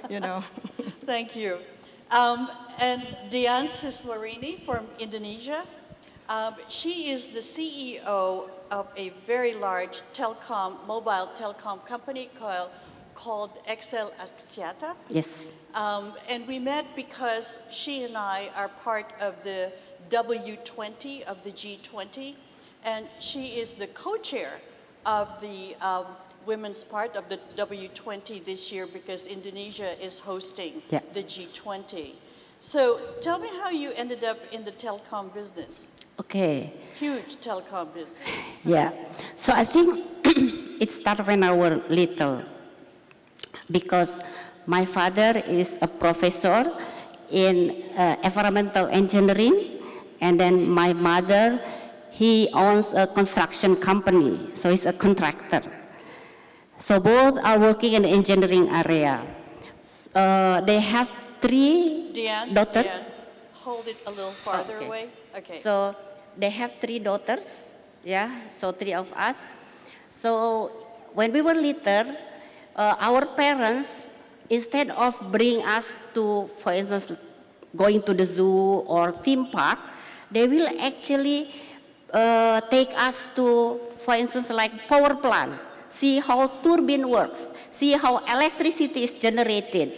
you know. Thank you. And Dian Siswarini from Indonesia. She is the CEO of a very large mobile telecom company called XL Axiata. Yes. And we met because she and I are part of the W20 of the G20, and she is the co-chair of the women's part of the W20 this year because Indonesia is hosting the G20. So tell me how you ended up in the telecom business. Okay. Huge telecom business. Yeah. So I think it started when I was little because my father is a professor in environmental engineering, and then my mother, he owns a construction company, so he's a contractor. So both are working in the engineering area. They have three daughters. Dian, hold it a little farther away. Okay. So they have three daughters, yeah, so three of us. So when we were little, our parents, instead of bringing us to, for instance, going to the zoo or theme park, they will actually take us to, for instance, like power plant, see how turbine works, see how electricity is generated.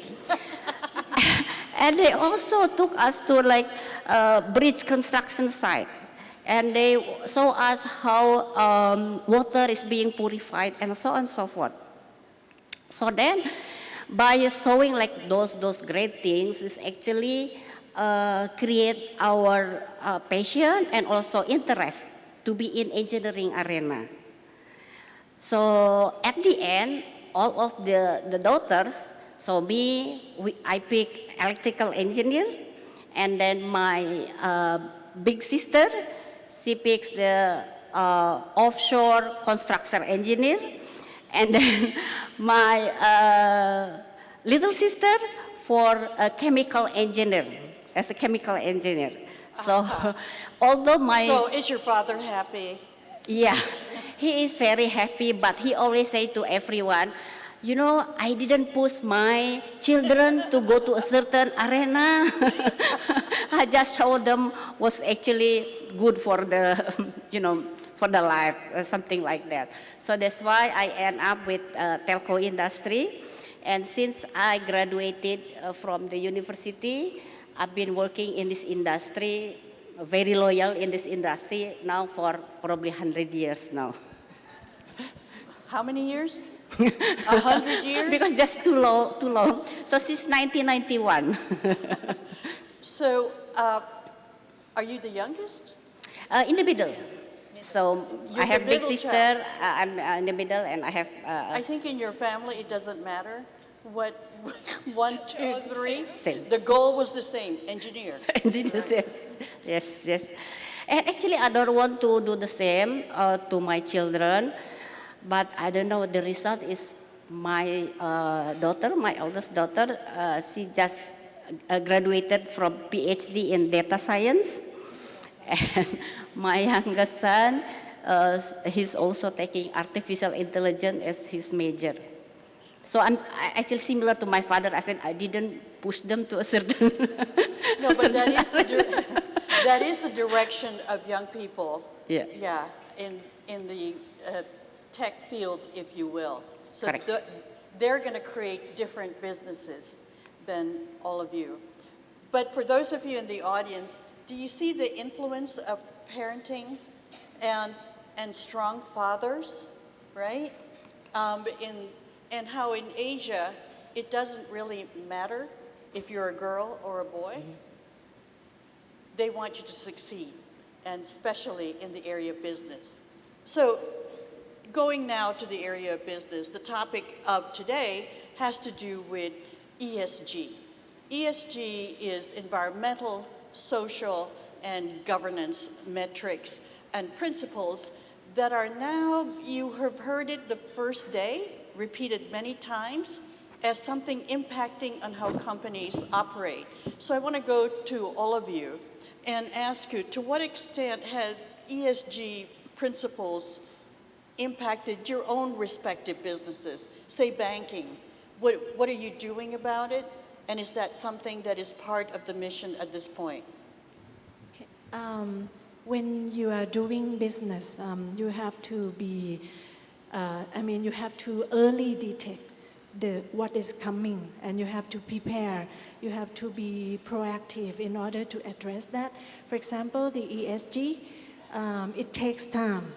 And they also took us to like bridge construction sites. And they show us how water is being purified and so on and so forth. So then, by showing like those great things, is actually create our passion and also interest to be in engineering arena. So at the end, all of the daughters, so I pick electrical engineer, and then my big sister, she picks the offshore construction engineer, and then my little sister for a chemical engineer, as a chemical engineer. So although So is your father happy? Yeah, he is very happy, but he always say to everyone, you know, I didn't push my children to go to a certain arena. I just showed them what's actually good for the, for the life, something like that. So that's why I end up with telco industry. And since I graduated from the university, I've been working in this industry, very loyal in this industry now for probably 100 years now. How many years? 100 years? Because just too long. So since 1991. So, are you the youngest? In the middle. So You're I have the big middle sister, child. I'm in the middle, and I have... I think in your family it doesn't matter what, 1, 2, 3. Same. The goal was the same, engineer. Yes. And actually I don't want to do the same to my children, but I don't know, the result is my daughter, my eldest daughter, she just graduated from PhD in data science. And my youngest son, he's also taking artificial intelligence as his major. So I'm actually similar to my father. I said I didn't push them to a certain... No, but that is the direction of young people. Yeah. Yeah, in the tech field, if you will. So Correct. They're going to create different businesses than all of you. But for those of you in the audience, do you see the influence of parenting and strong fathers, right? And how in Asia, it doesn't really matter if you're a girl or a boy. Mm-hmm. They want you to succeed, and especially in the area of business. So going now to the area of business, the topic of today has to do with ESG. ESG is environmental, social, and governance metrics and principles that are now, you have heard it the first day, repeated many times, as something impacting on how companies operate. So I want to go to all of you and ask you, to what extent have ESG principles impacted your own respective businesses? Say banking. What are you doing about it? And is that something that is part of the mission at this point? Okay. When you are doing business, you have to be, you have to early detect what is coming, and you have to prepare. You have to be proactive in order to address that. For example, the ESG, it takes time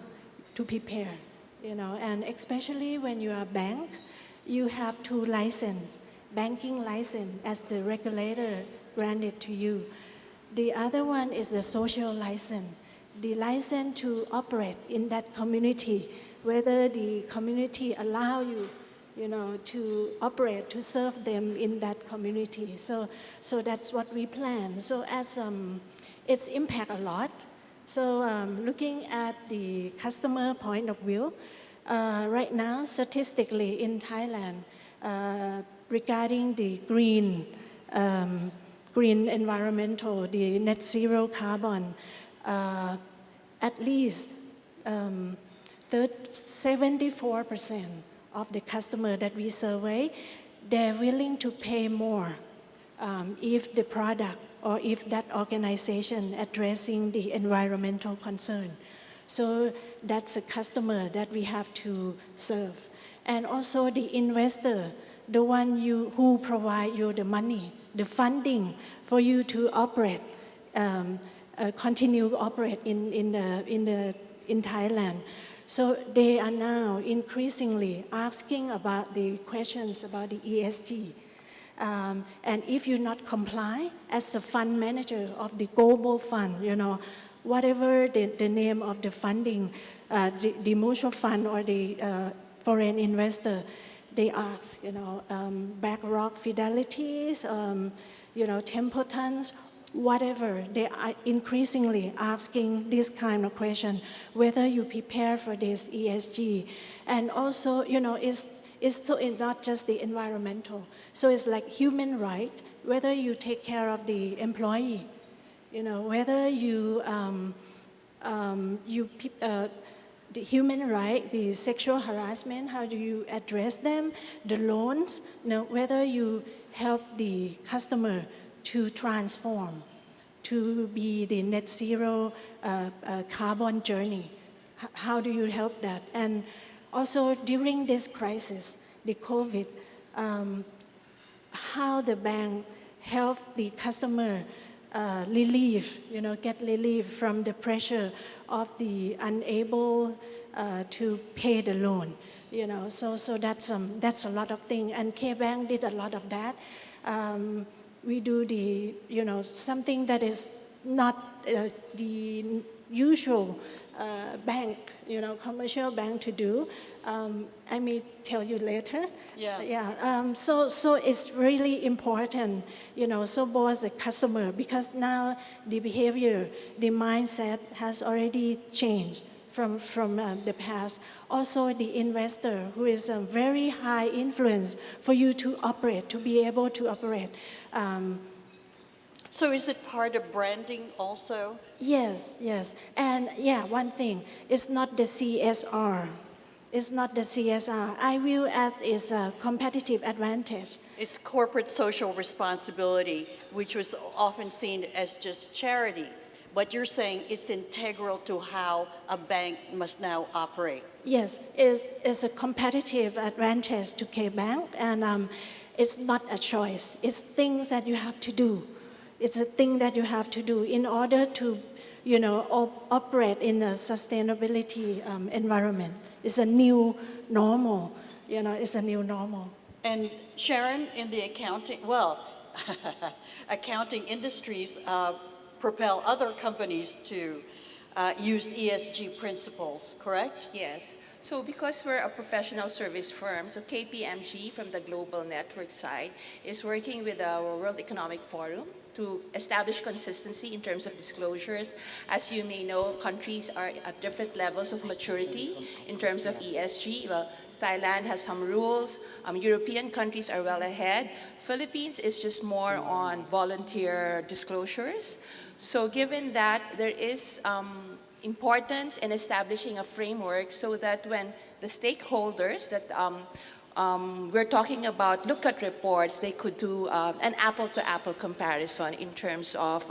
to prepare, and especially when you are a bank, you have to license, banking license as the regulator granted to you. The other one is the social license, the license to operate in that community, whether the community allow you, to operate, to serve them in that community. So that's what we plan. So as it's impact a lot. So looking at the customer point of view, right now, statistically in Thailand, regarding the green environmental, the net zero carbon, at least 74% of the customer that we survey, they're willing to pay more if the product or if that organization addressing the environmental concern. So that's a customer that we have to serve. And also the investor, the one who provide you the money, the funding for you to operate, continue to operate in Thailand. So they are now increasingly asking about the questions about the ESG. And if you not comply as a fund manager of the global fund, whatever the name of the funding, the mutual fund or the foreign investor, they ask, BlackRock, Fidelities, Templetons, whatever. They are increasingly asking this kind of question, whether you prepare for this ESG. And also, it's not just the environmental. So it's like human right, whether you take care of the employee, whether you, the human right, the sexual harassment, how do you address them, the loans, whether you help the customer to transform, to be the net zero carbon journey. How do you help that? And also during this crisis, the COVID, how the bank help the customer get relief from the pressure of the unable to pay the loan. So that's a lot of things, and K-Bank did a lot of that. We do the, something that is not the usual bank, commercial bank to do. I may tell you later. Yeah. So it's really important, so both as a customer, because now the behavior, the mindset has already changed from the past. Also the investor, who is a very high influence for you to operate, to be able to operate. So is it part of branding also? Yes. And one thing, it's not the CSR. It's not the CSR. I view it as a competitive advantage. It's corporate social responsibility, which was often seen as just charity. But you're saying it's integral to how a bank must now operate. Yes, it's a competitive advantage to K-Bank, and it's not a choice. It's things that you have to do. It's a thing that you have to do in order to, operate in a sustainability environment. It's a new normal. It's a new normal. And Sharon, in the accounting, accounting industries propel other companies to use ESG principles, correct? Yes. So because we're a professional service firm, so KPMG from the global network side is working with our World Economic Forum to establish consistency in terms of disclosures. As you may know, countries are at different levels of maturity in terms of ESG. Well, Thailand has some rules. European countries are well ahead. Philippines is just more on volunteer disclosures. So given that, there is importance in establishing a framework so that when the stakeholders that we're talking about look-at reports. They could do an apple-to-apple comparison in terms of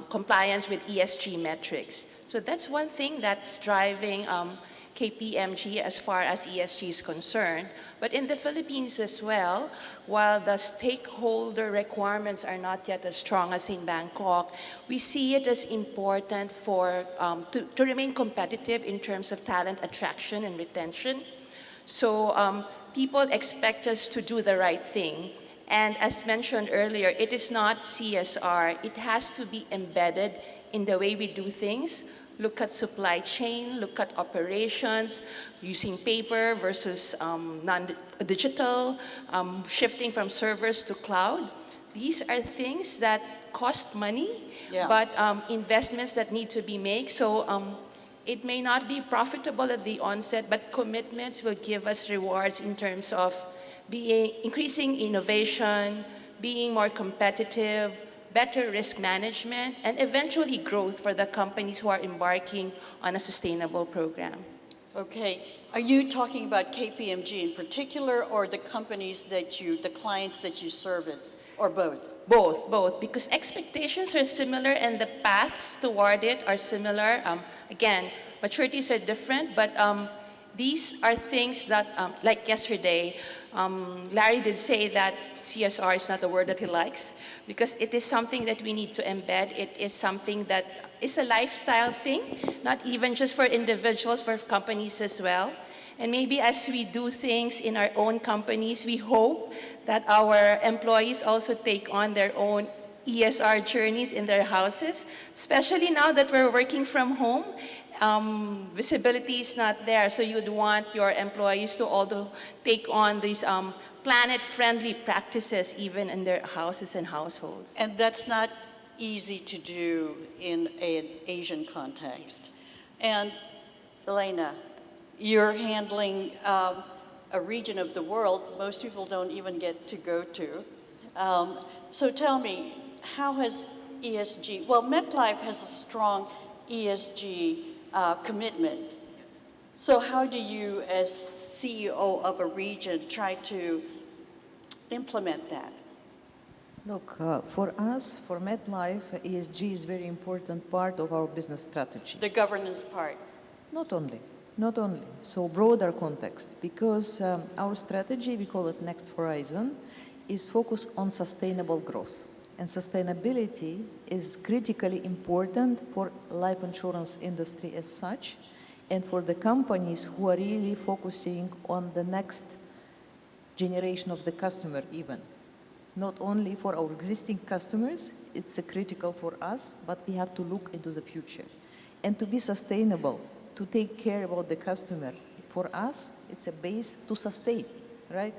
compliance with ESG metrics. So that's one thing that's driving KPMG as far as ESG is concerned. But in the Philippines as well, while the stakeholder requirements are not yet as strong as in Bangkok, we see it as important to remain competitive in terms of talent attraction and retention. So people expect us to do the right thing. And as mentioned earlier, it is not CSR. It has to be embedded in the way we do things. Look at supply chain, look at operations, using paper versus non-digital, shifting from servers to cloud. These are things that cost money, Yeah. but investments that need to be made. So it may not be profitable at the onset, but commitments will give us rewards in terms of increasing innovation, being more competitive, better risk management, and eventually growth for the companies who are embarking on a sustainable program. Okay. Are you talking about KPMG in particular, or the companies the clients that you service, or both? Both, because expectations are similar and the paths toward it are similar. Again, maturities are different, but these are things that, like yesterday, Larry did say that CSR is not a word that he likes, because it is something that we need to embed. It is something that is a lifestyle thing, not even just for individuals, for companies as well. And maybe as we do things in our own companies, we hope that our employees also take on their own ESR journeys in their houses, especially now that we're working from home. Visibility is not there, so you'd want your employees to also take on these planet-friendly practices even in their houses and households. And that's not easy to do in an Asian context. And Elena, you're handling a region of the world most people don't even get to go to. So tell me, how has ESG, well, MetLife has a strong ESG commitment. So how do you, as CEO of a region, try to implement that? Look, for us, for MetLife, ESG is a very important part of our business strategy. The governance part. Not only. So broader context, because our strategy, we call it Next Horizon, is focused on sustainable growth. And sustainability is critically important for life insurance industry as such, and for the companies who are really focusing on the next generation of the customer even. Not only for our existing customers, it's critical for us, but we have to look into the future. And to be sustainable, to take care about the customer, for us, it's a base to sustain, right?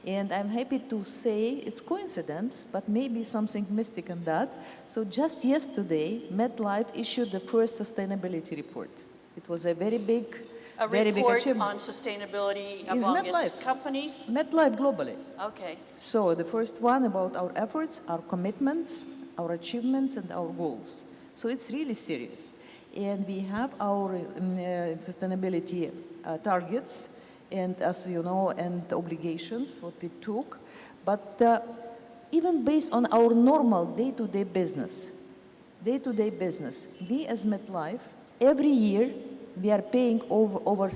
And I'm happy to say it's coincidence, but maybe something mystic in that. So just yesterday, MetLife issued the first sustainability report. It was a very big report achievement. on sustainability In among its MetLife. companies? MetLife globally. Okay. So the first one about our efforts, our commitments, our achievements, and our goals. So it's really serious. And we have our sustainability targets, and as you know, and obligations, what we took. But even based on our normal day-to-day business, we as MetLife, every year, we are paying over